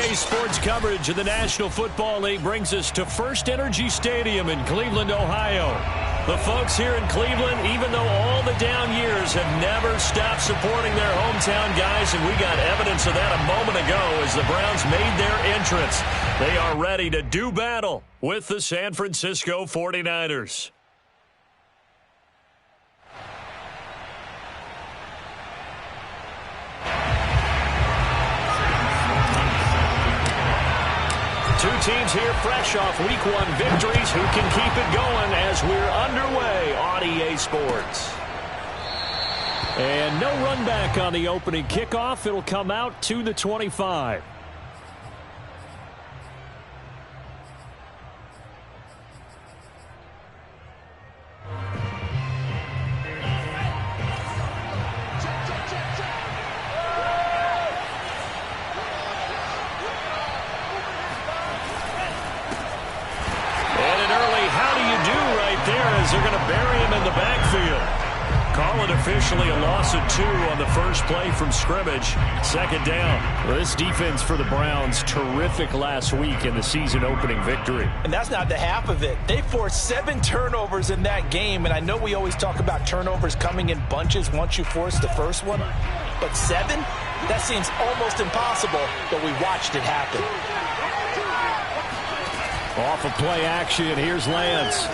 Today's sports coverage of the National Football League brings us to First Energy Stadium in Cleveland, Ohio. The folks here in Cleveland, even though all the down years, have never stopped supporting their hometown guys, and we got evidence of that a moment ago as the Browns made their entrance. They are ready to do battle with the San Francisco 49ers. Two teams here fresh off Week 1 victories who can keep it going as we're underway on EA Sports. And no run back on the opening kickoff. It'll come out to the 25. They're going to bury him in the backfield. Call it officially a loss of 2 on the first play from scrimmage. Second down. Well, this defense for the Browns, terrific last week in the season-opening victory. And that's not the half of it. They forced 7 turnovers in that game, and I know we always talk about turnovers coming in bunches once you force the first one, but 7? That seems almost impossible, but we watched it happen. Off of play action, here's Lance.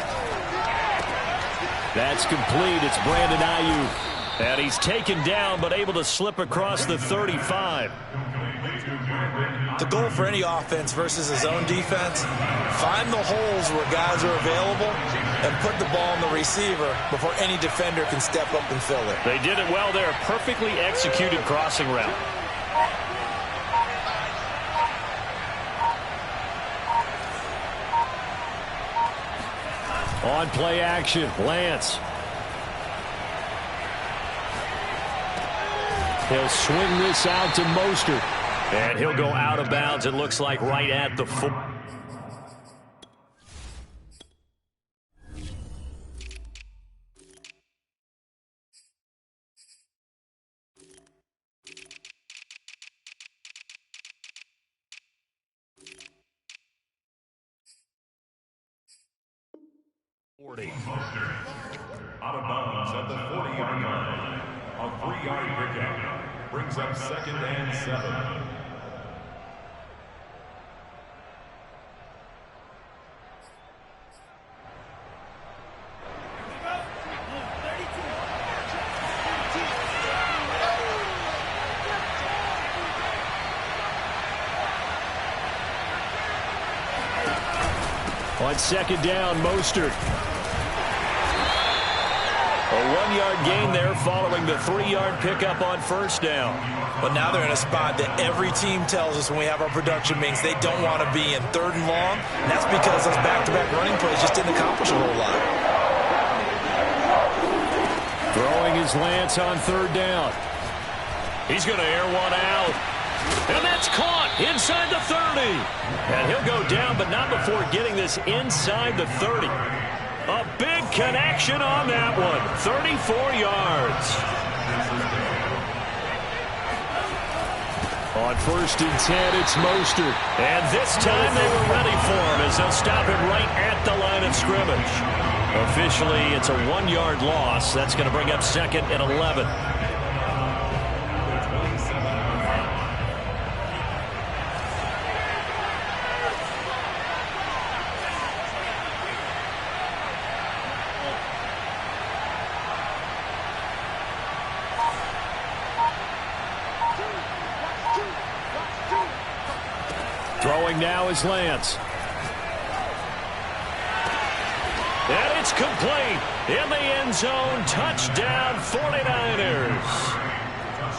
That's complete. It's Brandon Ayuk. And he's taken down but able to slip across the 35. The goal for any offense versus his own defense, find the holes where guys are available and put the ball on the receiver before any defender can step up and fill it. They did it well there. Perfectly executed crossing route. On play action, Lance. He'll swing this out to Mostert. And he'll go out of bounds, it looks like, right at the 4. Out of bounds at the 40-yard line. A 3-yard pickup brings up 2nd and 7. On second down, Mostert. A 1-yard gain there following the 3-yard pickup on first down. But now they're in a spot that every team tells us when we have our production meetings they don't want to be in 3rd and long. And that's because those back-to-back running plays just didn't accomplish a whole lot. Throwing his Lance on 3rd down. He's going to air one out. And that's caught inside the 30. And he'll go down, but not before getting this inside the 30. A big connection on that one. 34 yards. On 1st and 10, it's Mostert. And this time they were ready for him as they'll stop him right at the line of scrimmage. Officially, it's a 1-yard loss. That's going to bring up 2nd and 11. Throwing now is Lance. And it's complete. In the end zone. Touchdown 49ers.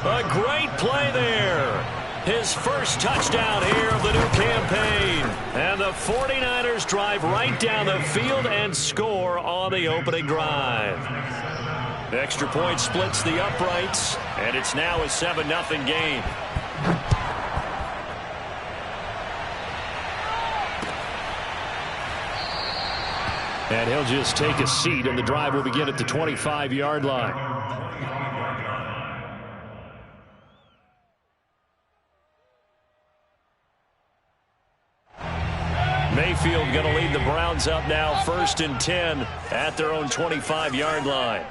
A great play there. His first touchdown here of the new campaign. And the 49ers drive right down the field and score on the opening drive. The extra point splits the uprights. And it's now a 7-0 game. And he'll just take a seat, and the drive will begin at the 25-yard line. Mayfield going to lead the Browns up now 1st and 10 at their own 25-yard line.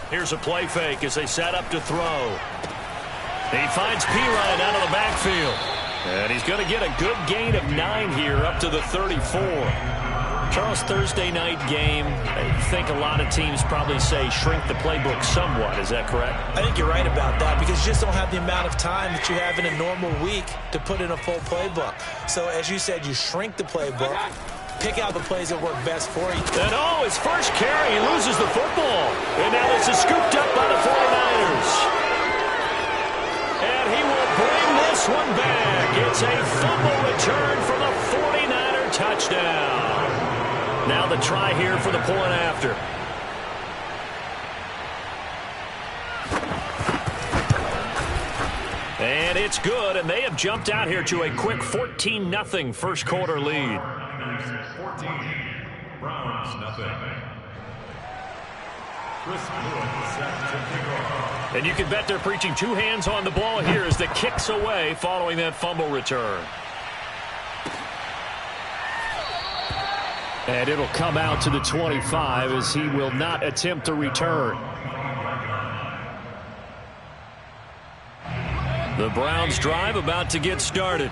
Here's a play fake as they set up to throw. He finds Pirine out of the backfield. And he's going to get a good gain of 9 here up to the 34. Charles, Thursday night game, I think a lot of teams probably say shrink the playbook somewhat. Is that correct? I think you're right about that because you just don't have the amount of time that you have in a normal week to put in a full playbook. So, as you said, you shrink the playbook, pick out the plays that work best for you. And his first carry, he loses the football. And now this is scooped up by the 49ers. And he will bring this one back. It's a fumble return from a 49er touchdown. Now the try here for the point after. And it's good, and they have jumped out here to a quick 14-0 first quarter lead. 14, Browns nothing. And you can bet they're preaching 2 hands on the ball here as the kick's away following that fumble return. And it'll come out to the 25 as he will not attempt to return. The Browns drive about to get started.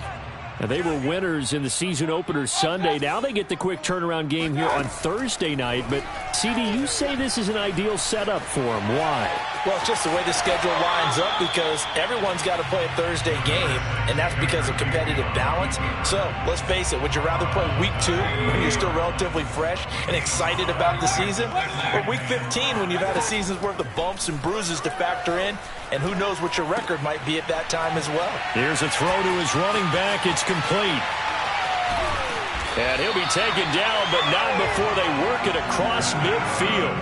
And they were winners in the season opener Sunday. Now they get the quick turnaround game here on Thursday night. But, CD, you say this is an ideal setup for them. Why? Well, it's just the way the schedule lines up because everyone's got to play a Thursday game, and that's because of competitive balance. So, let's face it, would you rather play week 2 when you're still relatively fresh and excited about the season, or week 15 when you've had a season's worth of bumps and bruises to factor in, and who knows what your record might be at that time as well? Here's a throw to his running back. It's complete. And he'll be taken down, but not before they work it across midfield.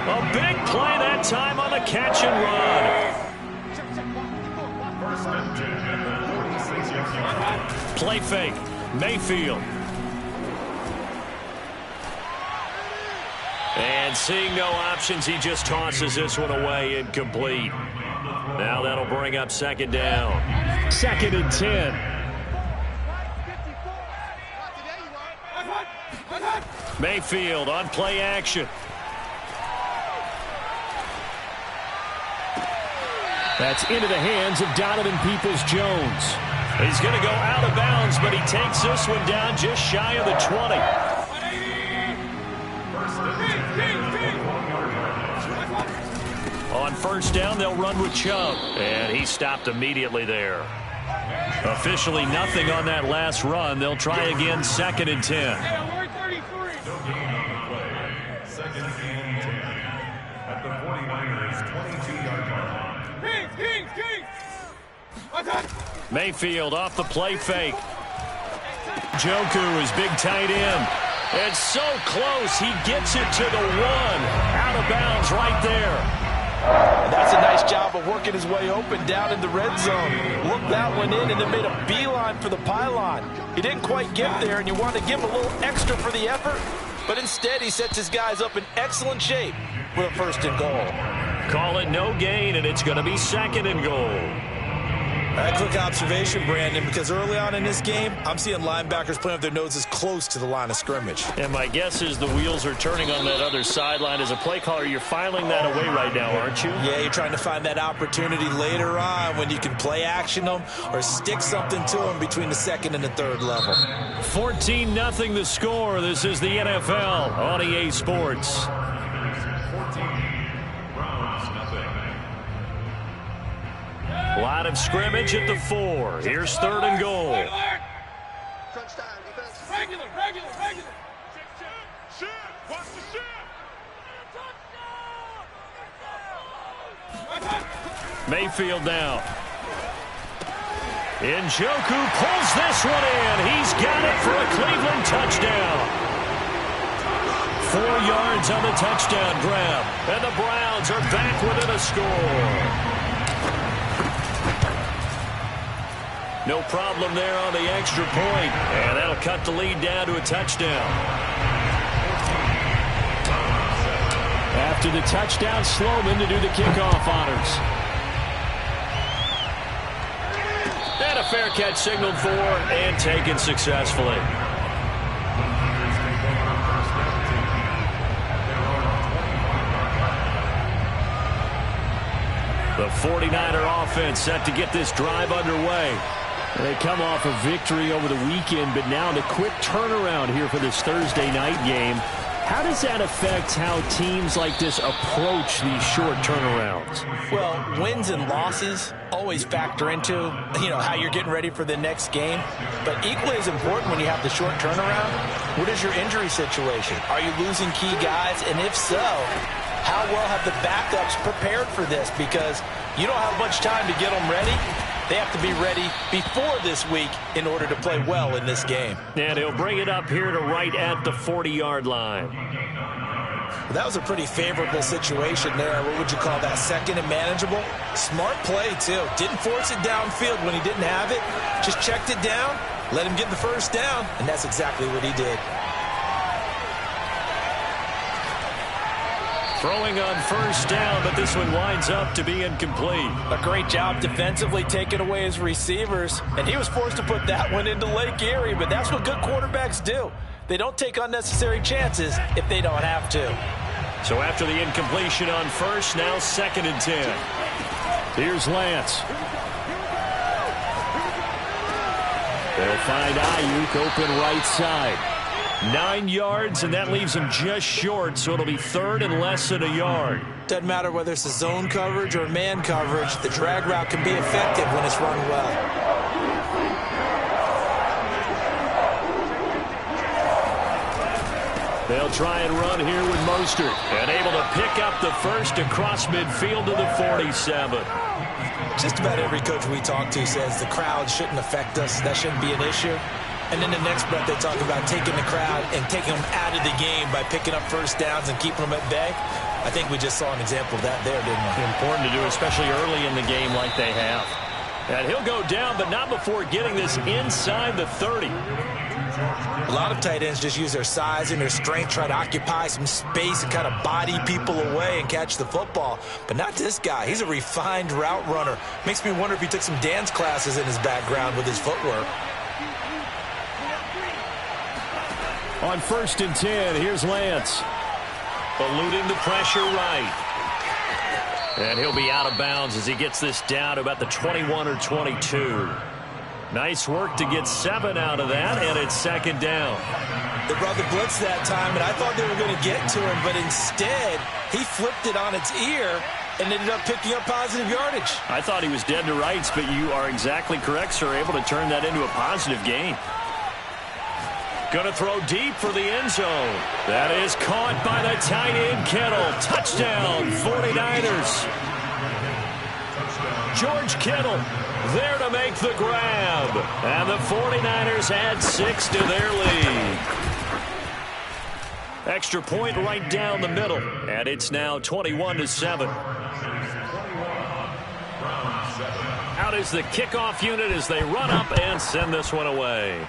A big play that time on the catch and run. Play fake. Mayfield. And seeing no options, he just tosses this one away, incomplete. Now that'll bring up 2nd down. 2nd and 10. Mayfield on play action. That's into the hands of Donovan Peoples-Jones. He's going to go out of bounds, but he takes this one down just shy of the 20. On 1st down, they'll run with Chubb. And he stopped immediately there. Officially nothing on that last run. They'll try again 2nd and 10. At the 49ers 22-yard line. Mayfield off the play fake. Njoku is big tight end. And so close, he gets it to the 1. Out of bounds right there. And that's a nice job of working his way open down in the red zone. Looked that one in and then made a beeline for the pylon. He didn't quite get there, and you want to give him a little extra for the effort. But instead, he sets his guys up in excellent shape with a 1st and goal. Call it no gain, and it's going to be 2nd and goal. A quick observation, Brandon, because early on in this game, I'm seeing linebackers playing with their noses close to the line of scrimmage. And my guess is the wheels are turning on that other sideline. As a play caller, you're filing that away right now, aren't you? Yeah, you're trying to find that opportunity later on when you can play action them or stick something to them between the 2nd and the 3rd level. 14-0 the score. This is the NFL on EA Sports. Line of scrimmage at the 4. Here's 3rd and goal. Regular. Watch the shit. Mayfield now. Njoku pulls this one in. He's got it for a Cleveland touchdown. 4 yards on the touchdown grab. And the Browns are back within a score. No problem there on the extra point. And that'll cut the lead down to a touchdown. After the touchdown, Sloman to do the kickoff honors. And a a fair catch signaled for and taken successfully. The 49er offense set to get this drive underway. They come off a victory over the weekend, but now the quick turnaround here for this Thursday night game. How does that affect how teams like this approach these short turnarounds? Well, wins and losses always factor into, how you're getting ready for the next game. But equally as important when you have the short turnaround, what is your injury situation? Are you losing key guys? And if so, how well have the backups prepared for this? Because you don't have much time to get them ready. They have to be ready before this week in order to play well in this game. And he'll bring it up here to right at the 40-yard line. Well, that was a pretty favorable situation there. What would you call that? Second and manageable? Smart play, too. Didn't force it downfield when he didn't have it. Just checked it down, let him get the first down, and that's exactly what he did. Throwing on first down, but this one winds up to be incomplete. A great job defensively taking away his receivers, and he was forced to put that one into Lake Erie, but that's what good quarterbacks do. They don't take unnecessary chances if they don't have to. So after the incompletion on first, now 2nd and 10. Here's Lance. They'll find Ayuk open right side. 9 yards, and that leaves him just short, so it'll be 3rd and less than a yard. Doesn't matter whether it's a zone coverage or man coverage, the drag route can be effective when it's run well. They'll try and run here with Mostert, and able to pick up the first across midfield to the 47. Just about every coach we talk to says the crowd shouldn't affect us. That shouldn't be an issue. And then the next breath they talk about taking the crowd and taking them out of the game by picking up first downs and keeping them at bay. I think we just saw an example of that there, didn't we? Important to do, especially early in the game like they have. And he'll go down, but not before getting this inside the 30. A lot of tight ends just use their size and their strength, try to occupy some space and kind of body people away and catch the football. But not this guy. He's a refined route runner. Makes me wonder if he took some dance classes in his background with his footwork. On 1st and 10, here's Lance. Eluding the pressure right. And he'll be out of bounds as he gets this down to about the 21 or 22. Nice work to get 7 out of that, and it's 2nd down. They brought the blitz that time, and I thought they were going to get to him, but instead, he flipped it on its ear and ended up picking up positive yardage. I thought he was dead to rights, but you are exactly correct, sir. Able to turn that into a positive gain. Going to throw deep for the end zone. That is caught by the tight end, Kittle. Touchdown, 49ers. George Kittle there to make the grab. And the 49ers add 6 to their lead. Extra point right down the middle. And it's now 21-7. Out is the kickoff unit as they run up and send this one away.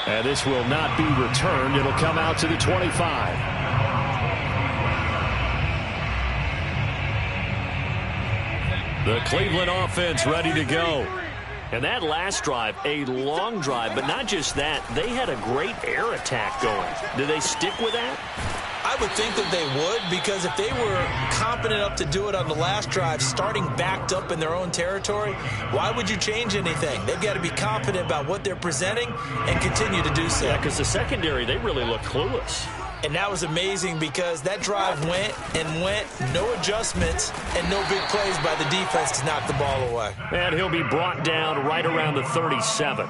And this will not be returned. It'll come out to the 25. The Cleveland offense ready to go. And that last drive, a long drive, but not just that. They had a great air attack going. Do they stick with that? I would think that they would, because if they were competent enough to do it on the last drive, starting backed up in their own territory, why would you change anything? They've got to be confident about what they're presenting and continue to do so. Yeah, because the secondary, they really look clueless. And that was amazing because that drive went and went, no adjustments, and no big plays by the defense to knock the ball away. And he'll be brought down right around the 37.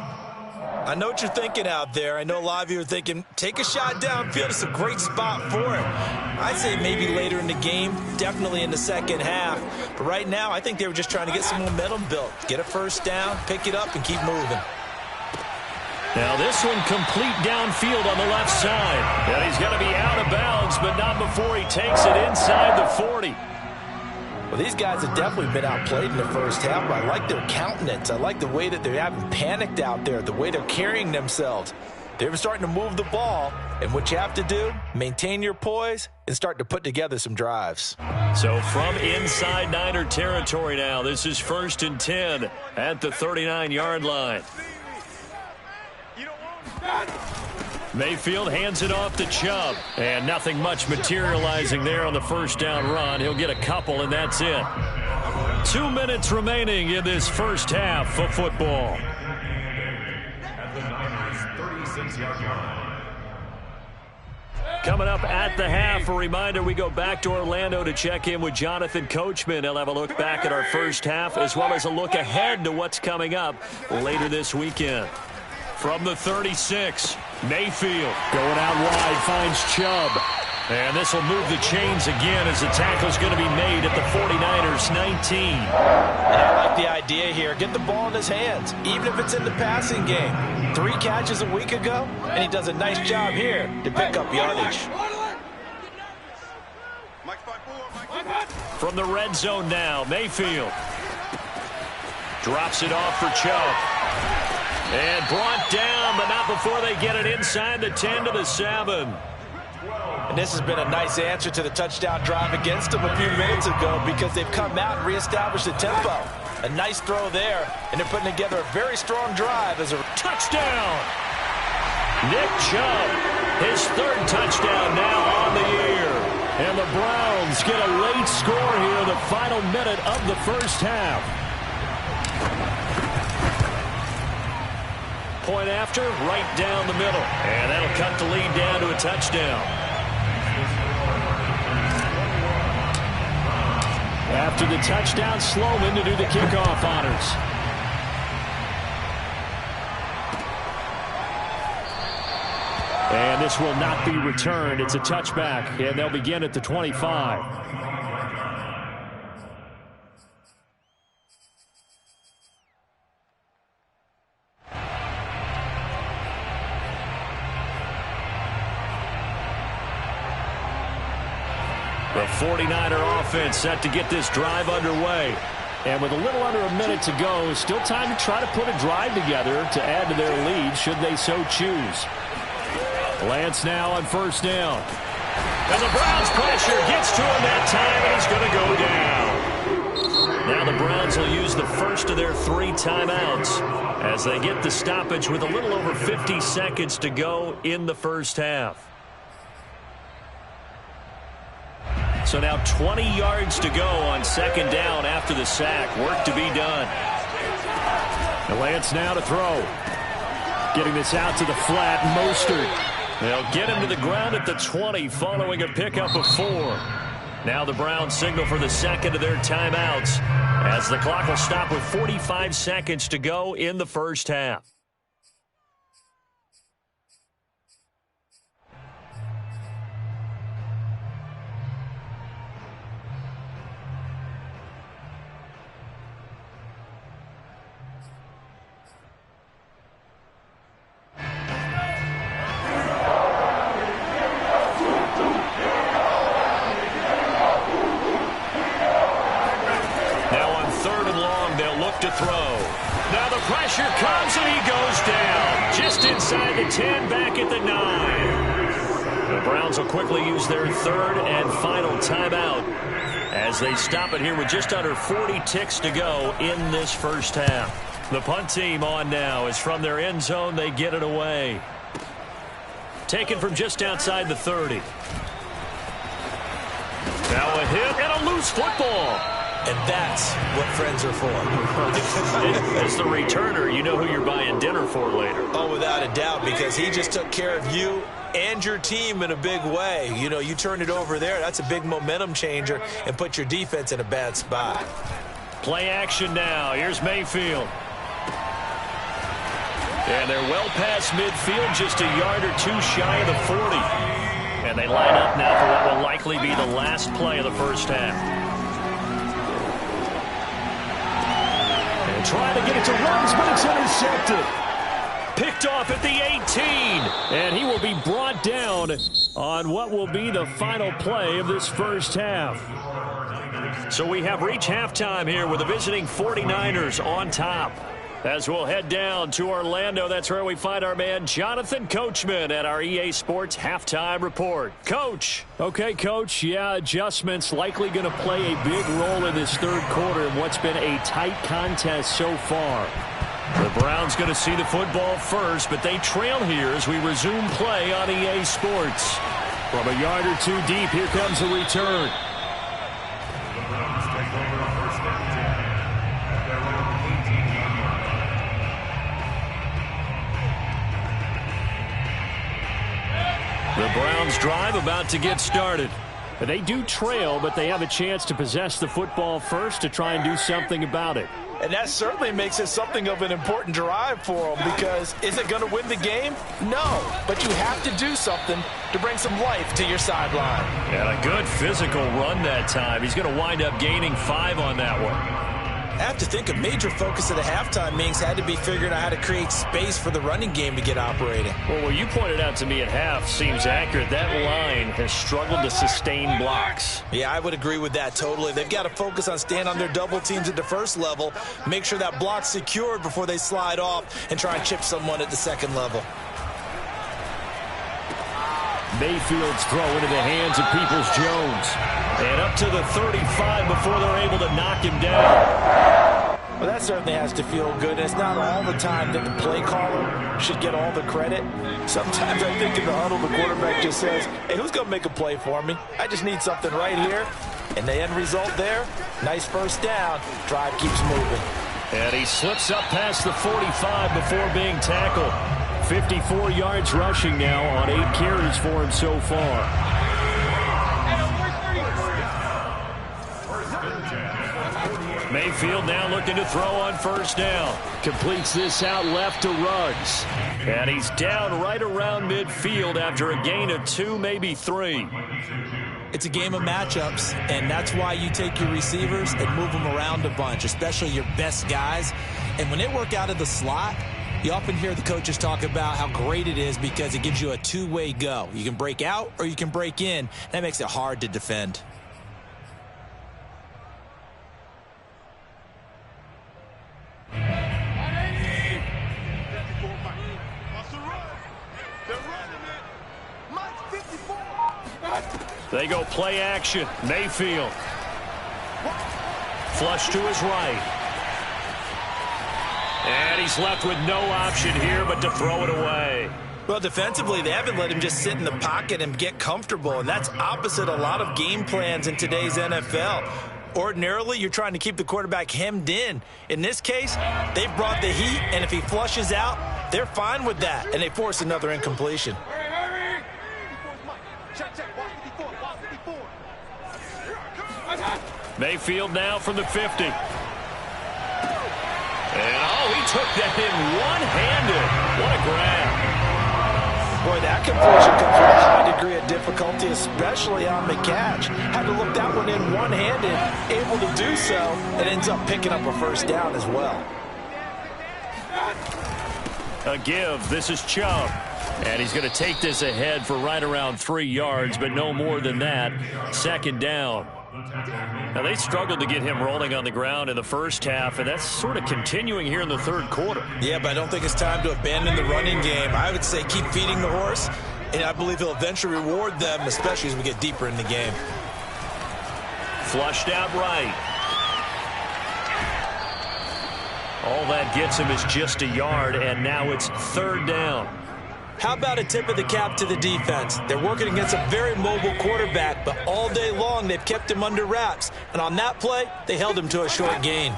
I know what you're thinking out there. I know a lot of you are thinking, take a shot downfield. It's a great spot for it. I'd say maybe later in the game, definitely in the second half. But right now, I think they were just trying to get some momentum built. Get a first down, pick it up, and keep moving. Now this one complete downfield on the left side. And he's going to be out of bounds, but not before he takes it inside the 40. Well, these guys have definitely been outplayed in the first half, but I like their countenance. I like the way that they're having panicked out there, the way they're carrying themselves. They're starting to move the ball, and what you have to do, maintain your poise and start to put together some drives. So from inside Niner territory now, this is 1st and 10 at the 39-yard line. Mayfield hands it off to Chubb. And nothing much materializing there on the first down run. He'll get a couple, and that's it. 2 minutes remaining in this first half of football. At the Niners' 36-yard line. Coming up at the half, a reminder, we go back to Orlando to check in with Jonathan Coachman. He'll have a look back at our first half as well as a look ahead to what's coming up later this weekend. From the 36, Mayfield going out wide, finds Chubb. And this will move the chains again as the tackle's going to be made at the 49ers 19. And I like the idea here. Get the ball in his hands, even if it's in the passing game. 3 catches a week ago, and he does a nice job here to pick up yardage. From the red zone now, Mayfield drops it off for Chubb. And brought down, but not before they get it inside the 10 to the 7. And this has been a nice answer to the touchdown drive against them a few minutes ago because they've come out and reestablished the tempo. A nice throw there, and they're putting together a very strong drive as a touchdown. Nick Chubb, his 3rd touchdown now on the year. And the Browns get a late score here in the final minute of the first half. Point after, right down the middle. And that'll cut the lead down to a touchdown. After the touchdown, Sloman to do the kickoff honors. And this will not be returned. It's a touchback, and they'll begin at the 25. The 49er offense set to get this drive underway. And with a little under a minute to go, still time to try to put a drive together to add to their lead should they so choose. Lance now on first down. And the Browns pressure gets to him that time, and he's going to go down. Now the Browns will use the first of their 3 timeouts as they get the stoppage with a little over 50 seconds to go in the first half. So now 20 yards to go on 2nd down after the sack. Work to be done. And Lance now to throw. Getting this out to the flat. Mostert. They'll get him to the ground at the 20 following a pickup of 4. Now the Browns signal for the 2nd of their timeouts as the clock will stop with 45 seconds to go in the first half. To throw. Now the pressure comes and he goes down. Just inside the 10, back at the 9. The Browns will quickly use their 3rd and final timeout as they stop it here with just under 40 ticks to go in this first half. The punt team on now is from their end zone. They get it away. Taken from just outside the 30. Now a hit and a loose football. And that's what friends are for. As the returner, you know who you're buying dinner for later. Oh, without a doubt, because he just took care of you and your team in a big way. You know, you turned it over there. That's a big momentum changer and put your defense in a bad spot. Play action now. Here's Mayfield. And they're well past midfield, just a yard or 2 shy of the 40. And they line up now for what will likely be the last play of the first half. Trying to get it to runs, but it's intercepted. Picked off at the 18. And he will be brought down on what will be the final play of this first half. So we have reached halftime here with the visiting 49ers on top. As we'll head down to Orlando, that's where we find our man Jonathan Coachman at our EA Sports Halftime Report. Coach. Okay, Coach, yeah, adjustments likely going to play a big role in this third quarter in what's been a tight contest so far. The Browns going to see the football first, but they trail here as we resume play on EA Sports. From a yard or two deep, here comes the return. The Browns drive about to get started. They do trail, but they have a chance to possess the football first to try and do something about it. And that certainly makes it something of an important drive for them, because is it going to win the game? No, but you have to do something to bring some life to your sideline. And a good physical run that time. He's going to wind up gaining 5 on that one. I have to think a major focus of the halftime meetings had to be figuring out how to create space for the running game to get operating. Well, what you pointed out to me at half seems accurate. That line has struggled to sustain blocks. Yeah, I would agree with that totally. They've got to focus on staying on their double teams at the first level, make sure that block's secured before they slide off and try and chip someone at the second level. Mayfield's throw into the hands of Peoples-Jones. And up to the 35 before they're able to knock him down. Well, that certainly has to feel good. And it's not all the time that the play caller should get all the credit. Sometimes I think in the huddle, the quarterback just says, hey, who's going to make a play for me? I just need something right here. And the end result there, nice first down. Drive keeps moving. And he slips up past the 45 before being tackled. 54 yards rushing now on 8 carries for him so far. Mayfield now looking to throw on first down. Completes this out left to Ruggs. And he's down right around midfield after a gain of 2, maybe 3. It's a game of matchups, and that's why you take your receivers and move them around a bunch, especially your best guys. And when they work out of the slot, you often hear the coaches talk about how great it is because it gives you a two-way go. You can break out or you can break in. That makes it hard to defend. They go play action. Mayfield. Flush to his right. And he's left with no option here but to throw it away. Well, defensively, they haven't let him just sit in the pocket and get comfortable, and that's opposite a lot of game plans in today's NFL. Ordinarily, you're trying to keep the quarterback hemmed in. In this case, they've brought the heat, and if he flushes out, they're fine with that, and they force another incompletion. Mayfield now from the 50. And, oh, he took that in one-handed. What a grab. Boy, that completion comes with a high degree of difficulty, especially on the catch. Had to look that one in one-handed, able to do so, and ends up picking up a first down as well. A give. This is Chubb. And he's going to take this ahead for right around 3 yards, but no more than that. Second down. Now, they struggled to get him rolling on the ground in the first half, and that's sort of continuing here in the third quarter. Yeah, but I don't think it's time to abandon the running game. I would say keep feeding the horse, and I believe he'll eventually reward them, especially as we get deeper in the game. Flushed out right. All that gets him is just a yard, and now it's third down. How about a tip of the cap to the defense? They're working against a very mobile quarterback, but all day long they've kept him under wraps. And on that play, they held him to a short gain.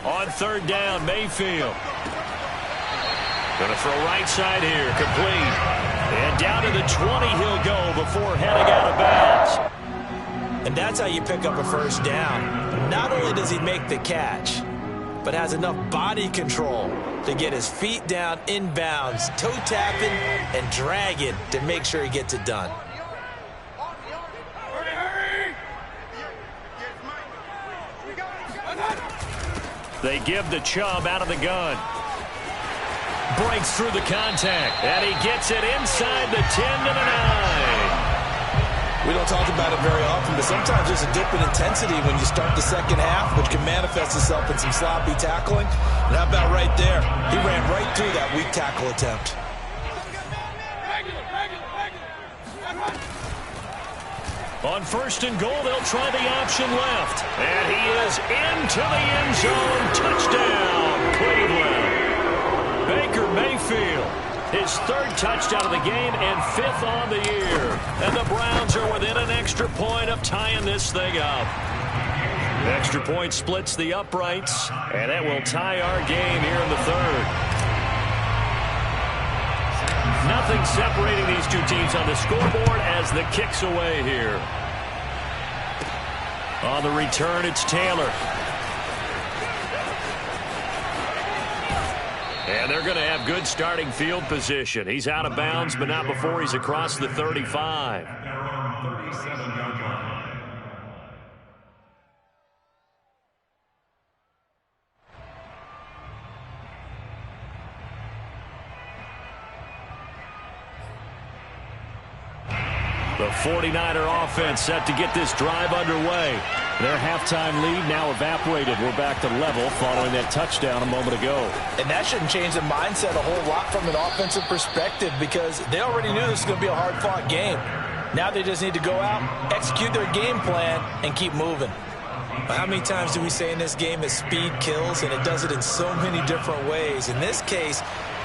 On third down, Mayfield. Going to throw right side here, complete. And down to the 20 he'll go before heading out of bounds. And that's how you pick up a first down. Not only does he make the catch, but has enough body control to get his feet down inbounds, toe tapping and dragging to make sure he gets it done. They give the Chubb out of the gun. Breaks through the contact, and he gets it inside the 10 to the 9. We don't talk about it very often, but sometimes there's a dip in intensity when you start the second half, which can manifest itself in some sloppy tackling. And how about right there? He ran right through that weak tackle attempt. On first and goal, they'll try the option left. And he is into the end zone. Touchdown, Cleveland. Baker Mayfield, his third touchdown of the game and fifth on the year. And the Browns are within an extra point of tying this thing up. The extra point splits the uprights, and that will tie our game here in the third. Nothing separating these two teams on the scoreboard as the kick's away here. On the return, it's Taylor. And they're going to have good starting field position. He's out of bounds, but not before he's across the 35. The 49er offense set to get this drive underway. Their halftime lead now evaporated. We're back to level following that touchdown a moment ago. And that shouldn't change the mindset a whole lot from an offensive perspective because they already knew this was going to be a hard-fought game. Now they just need to go out, execute their game plan, and keep moving. How many times do we say in this game that speed kills, and it does it in so many different ways? In this case,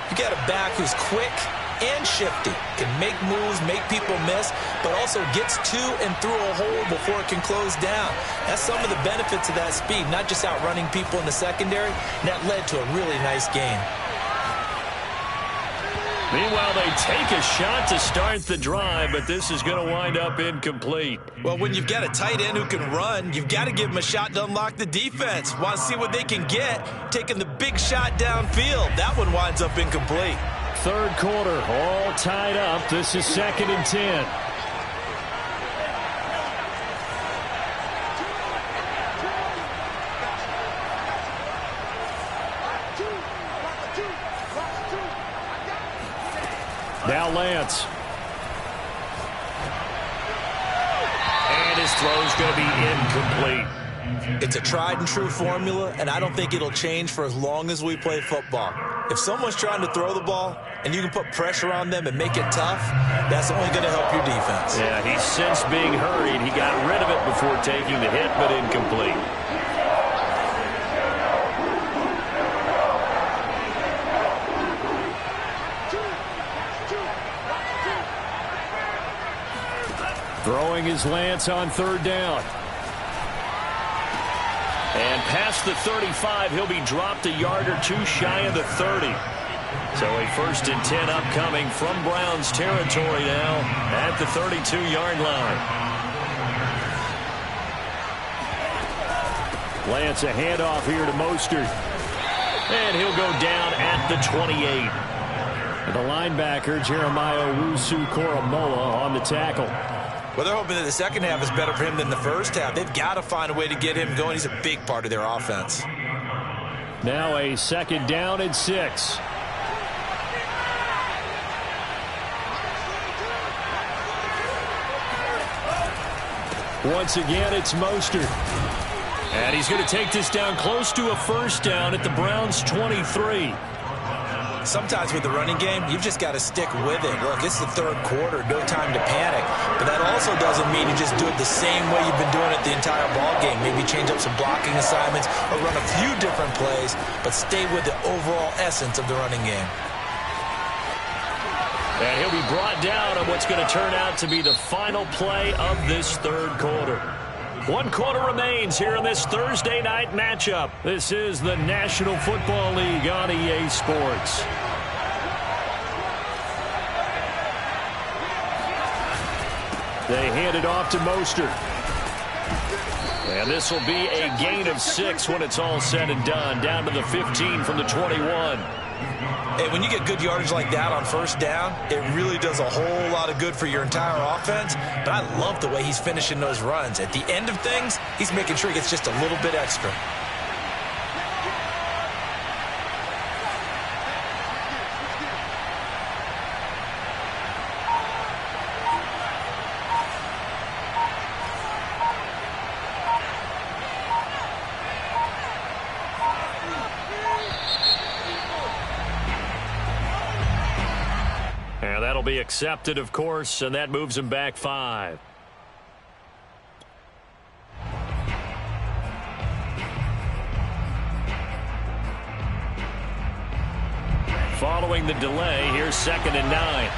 you got a back who's quick and shifty, can make moves, make people miss, but also gets to and through a hole before it can close down. That's some of the benefits of that speed, not just outrunning people in the secondary, and that led to a really nice game. Meanwhile, they take a shot to start the drive, but this is going to wind up incomplete. Well, when you've got a tight end who can run, you've got to give him a shot to unlock the defense. Want to see what they can get, taking the big shot downfield. That one winds up incomplete. Third quarter, all tied up. This is 2nd and 10. Now Lance. And his throw's going to be incomplete. It's a tried and true formula, and I don't think it'll change for as long as we play football. If someone's trying to throw the ball and you can put pressure on them and make it tough, that's only going to help your defense. Yeah, he's since being hurried. He got rid of it before taking the hit, but incomplete. Throwing his Lance on third down. And past the 35, he'll be dropped a yard or two shy of the 30. So a 1st and 10 upcoming from Browns territory now at the 32-yard line. Lance a handoff here to Mostert. And he'll go down at the 28. The linebacker, Jeremiah Owusu-Koramoah, on the tackle. Well, they're hoping that the second half is better for him than the first half. They've got to find a way to get him going. He's a big part of their offense. Now a 2nd down and 6. Once again, it's Mostert. And he's going to take this down close to a 1st down at the Browns' 23. Sometimes with the running game, you've just got to stick with it. Look, it's the third quarter, no time to panic. But that also doesn't mean you just do it the same way you've been doing it the entire ball game. Maybe change up some blocking assignments or run a few different plays, but stay with the overall essence of the running game. And he'll be brought down on what's going to turn out to be the final play of this third quarter. 1 quarter remains here in this Thursday night matchup. This is the National Football League on EA Sports. They hand it off to Mostert. And this will be a gain of 6 when it's all said and done. Down to the 15 from the 21. Hey, when you get good yardage like that on 1st down, it really does a whole lot of good for your entire offense. But I love the way he's finishing those runs. At the end of things, he's making sure he gets just a little bit extra. be accepted, of course, and that moves him back 5. Following the delay, here's 2nd and 9.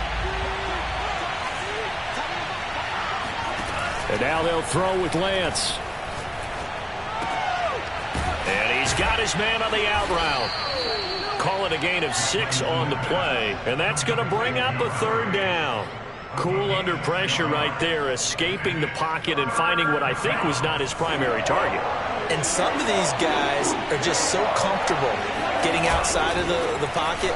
And now they'll throw with Lance. And he's got his man on the out route. Call it a gain of 6 on the play, and that's going to bring up a 3rd down. Cool under pressure right there, escaping the pocket and finding what I think was not his primary target. And some of these guys are just so comfortable getting outside of the pocket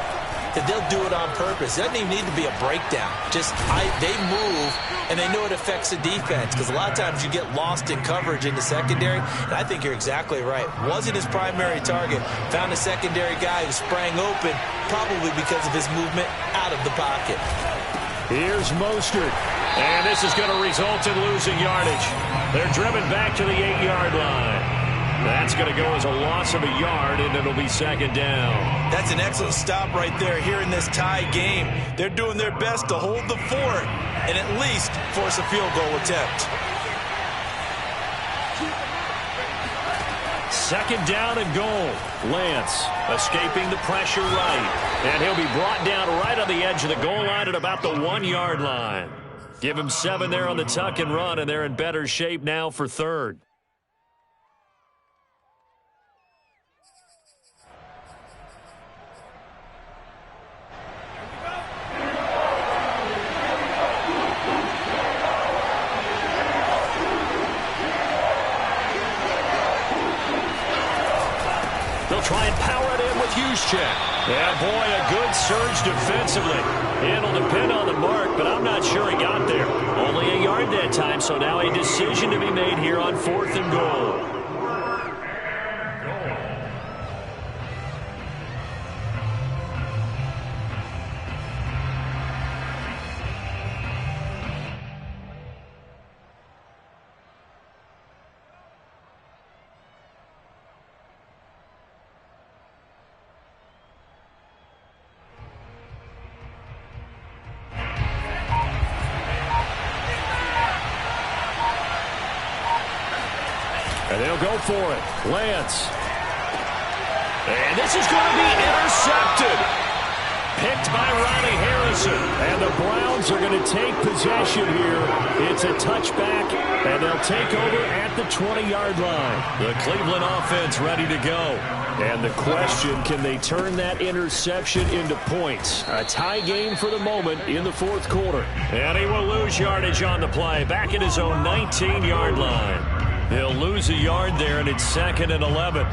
that they'll do it on purpose. It doesn't even need to be a breakdown. Just they move, and they know it affects the defense, because a lot of times you get lost in coverage in the secondary, and I think you're exactly right. Wasn't his primary target. Found a secondary guy who sprang open, probably because of his movement out of the pocket. Here's Mostert, and this is going to result in losing yardage. They're driven back to the 8-yard line. That's going to go as a loss of a yard, and it'll be 2nd down. That's an excellent stop right there here in this tie game. They're doing their best to hold the fort and at least force a field goal attempt. 2nd down and goal. Lance escaping the pressure right. And he'll be brought down right on the edge of the goal line at about the 1-yard line. Give him 7 there on the tuck and run, and they're in better shape now for 3rd. Try and power it in with Juszczyk. Yeah, boy, a good surge defensively. It'll depend on the mark, but I'm not sure he got there. Only a yard that time, so now a decision to be made here on 4th and goal. And they'll go for it. Lance. And this is going to be intercepted. Picked by Ronnie Harrison. And the Browns are going to take possession here. It's a touchback, and they'll take over at the 20-yard line. The Cleveland offense ready to go. And the question, can they turn that interception into points? A tie game for the moment in the 4th quarter. And he will lose yardage on the play. Back at his own 19-yard line. He'll lose a yard there, and it's 2nd and 11.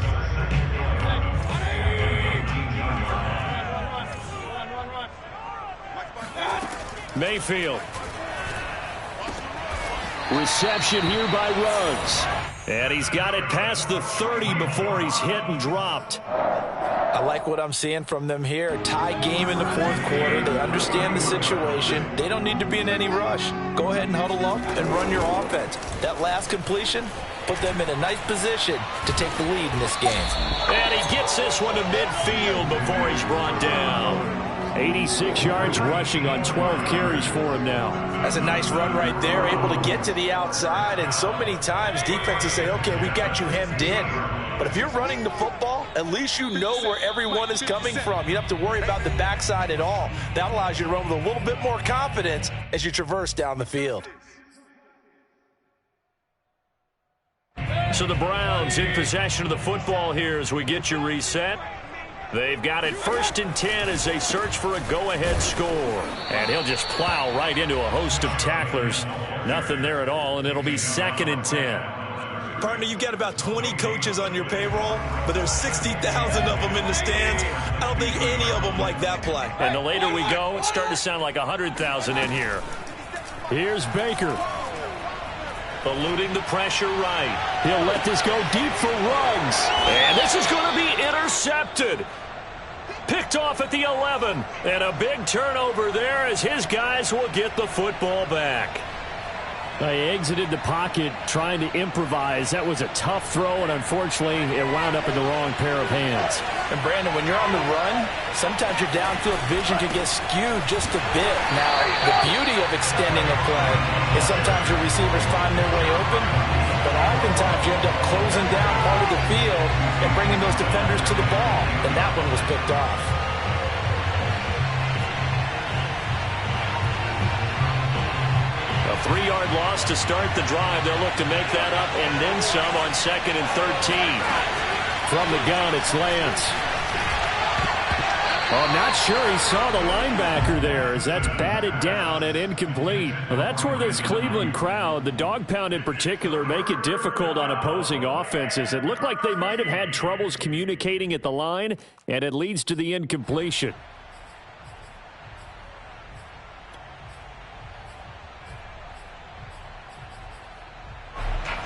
Mayfield. Reception here by Ruggs. And he's got it past the 30 before he's hit and dropped. I like what I'm seeing from them here. Tie game in the 4th quarter. They understand the situation. They don't need to be in any rush. Go ahead and huddle up and run your offense. That last completion put them in a nice position to take the lead in this game. And he gets this one to midfield before he's brought down. 86 yards rushing on 12 carries for him now. That's a nice run right there, able to get to the outside, and so many times defenses say, okay, we got you hemmed in. But if you're running the football, at least you know where everyone is coming from. You don't have to worry about the backside at all. That allows you to run with a little bit more confidence as you traverse down the field. So the Browns in possession of the football here as we get you reset. They've got it 1st and 10 as they search for a go-ahead score. And he'll just plow right into a host of tacklers. Nothing there at all, and it'll be 2nd and 10. Partner, you've got about 20 coaches on your payroll, but there's 60,000 of them in the stands. I don't think any of them like that play. And the later we go, it's starting to sound like 100,000 in here. Here's Baker. Eluding the pressure right. He'll let this go deep for Ruggs. And this is going to be intercepted. Picked off at the 11. And a big turnover there as his guys will get the football back. They exited the pocket trying to improvise. That was a tough throw, and unfortunately, it wound up in the wrong pair of hands. And, Brandon, when you're on the run, sometimes your downfield vision can get skewed just a bit. Now, the beauty of extending a play is sometimes your receivers find their way open, but oftentimes you end up closing down part of the field and bringing those defenders to the ball, and that one was picked off. A 3-yard loss to start the drive. They'll look to make that up and then some on 2nd and 13. From the gun, it's Lance. Oh, I'm not sure he saw the linebacker there as that's batted down and incomplete. Well, that's where this Cleveland crowd, the dog pound in particular, make it difficult on opposing offenses. It looked like they might have had troubles communicating at the line, and it leads to the incompletion.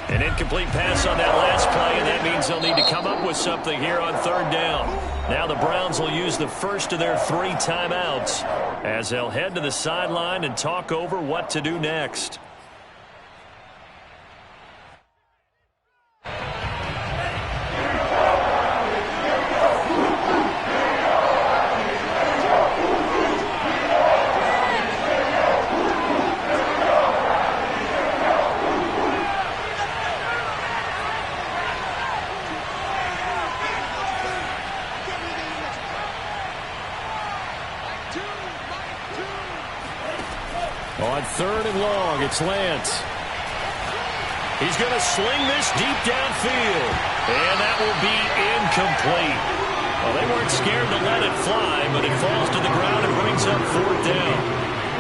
An incomplete pass on that last play, and that means they'll need to come up with something here on 3rd down. Now the Browns will use the first of their 3 timeouts as they'll head to the sideline and talk over what to do next. On 3rd and long, it's Lance. He's going to sling this deep downfield, and that will be incomplete. Well, they weren't scared to let it fly, but it falls to the ground and brings up 4th down.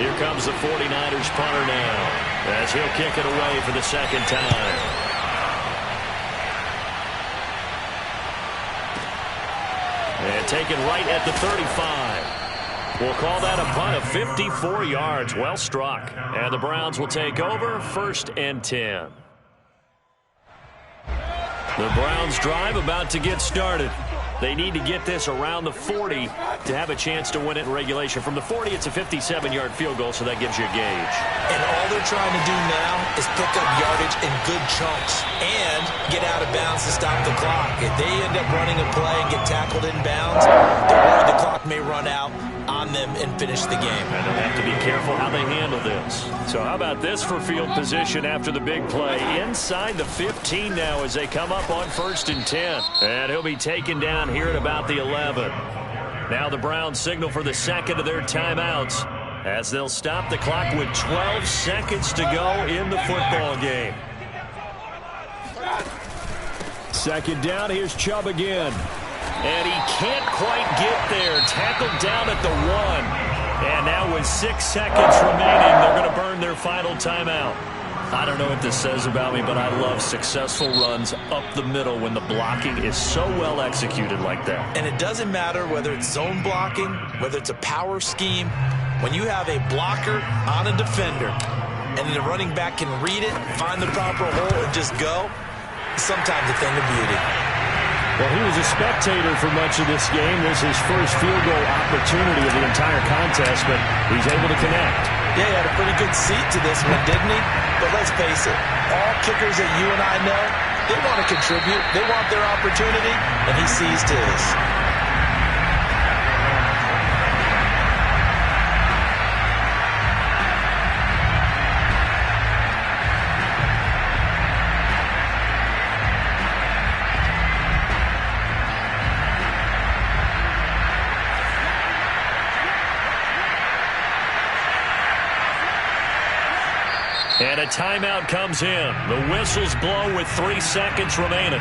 Here comes the 49ers punter now, as he'll kick it away for the 2nd time. And taken right at the 35. We'll call that a punt of 54 yards. Well struck. And the Browns will take over 1st and 10. The Browns drive about to get started. They need to get this around the 40 to have a chance to win it in regulation. From the 40, it's a 57-yard field goal, so that gives you a gauge. And all they're trying to do now is pick up yardage in good chunks and get out of bounds to stop the clock. If they end up running a play and get tackled in bounds, they're worried the clock may run out on them and finish the game. And they'll have to be careful how they handle this. So how about this for field position after the big play? Inside the 15 now as they come up on 1st and 10. And he'll be taken down here at about the 11. Now the Browns signal for the 2nd of their timeouts as they'll stop the clock with 12 seconds to go in the football game. 2nd down, here's Chubb again. And he can't quite get there. Tackled down at the 1. And now with 6 seconds remaining, they're going to burn their final timeout. I don't know what this says about me, but I love successful runs up the middle when the blocking is so well executed like that. And it doesn't matter whether it's zone blocking, whether it's a power scheme. When you have a blocker on a defender and the running back can read it, find the proper hole, and just go, it's sometimes a thing of beauty. Well, he was a spectator for much of this game. This is his first field goal opportunity of the entire contest, but he's able to connect. Yeah, he had a pretty good seat to this one, didn't he? But let's face it, all kickers that you and I know, they want to contribute. They want their opportunity, and he seized his. And a timeout comes in. The whistles blow with 3 seconds remaining.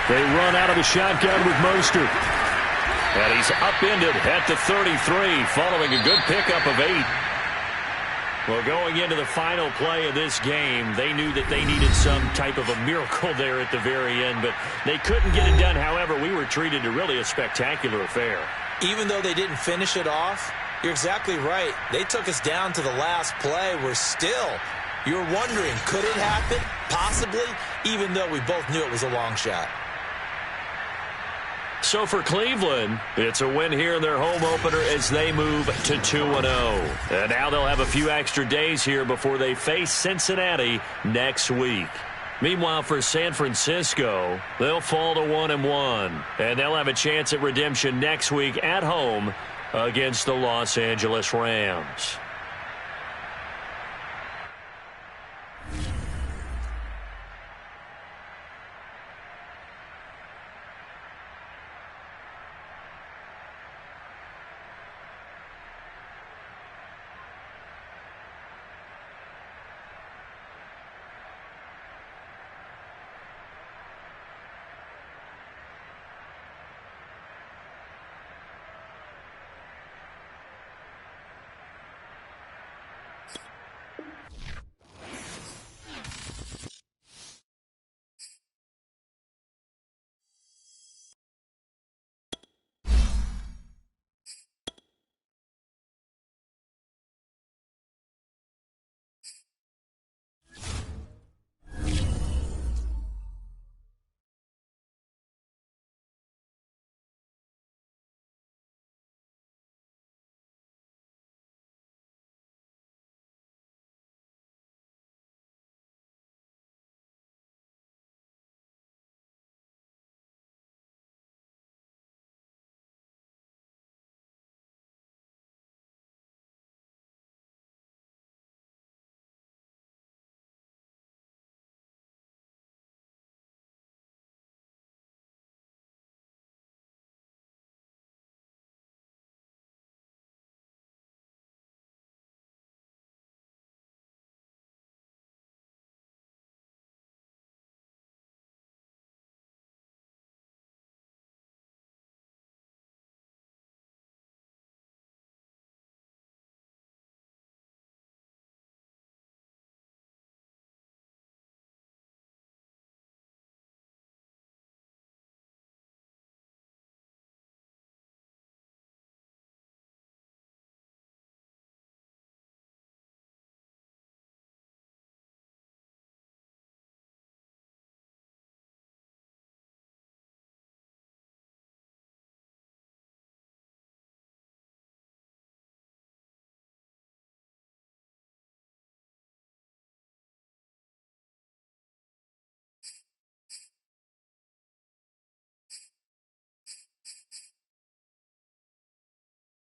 They run out of the shotgun with Mostert. And he's upended at the 33 following a good pickup of 8. Well, going into the final play of this game, they knew that they needed some type of a miracle there at the very end, but they couldn't get it done. However, we were treated to really a spectacular affair. Even though they didn't finish it off, you're exactly right. They took us down to the last play. You're wondering, could it happen? Possibly, even though we both knew it was a long shot. So for Cleveland, it's a win here in their home opener as they move to 2-0. And now they'll have a few extra days here before they face Cincinnati next week. Meanwhile, for San Francisco, they'll fall to 1-1. And they'll have a chance at redemption next week at home against the Los Angeles Rams.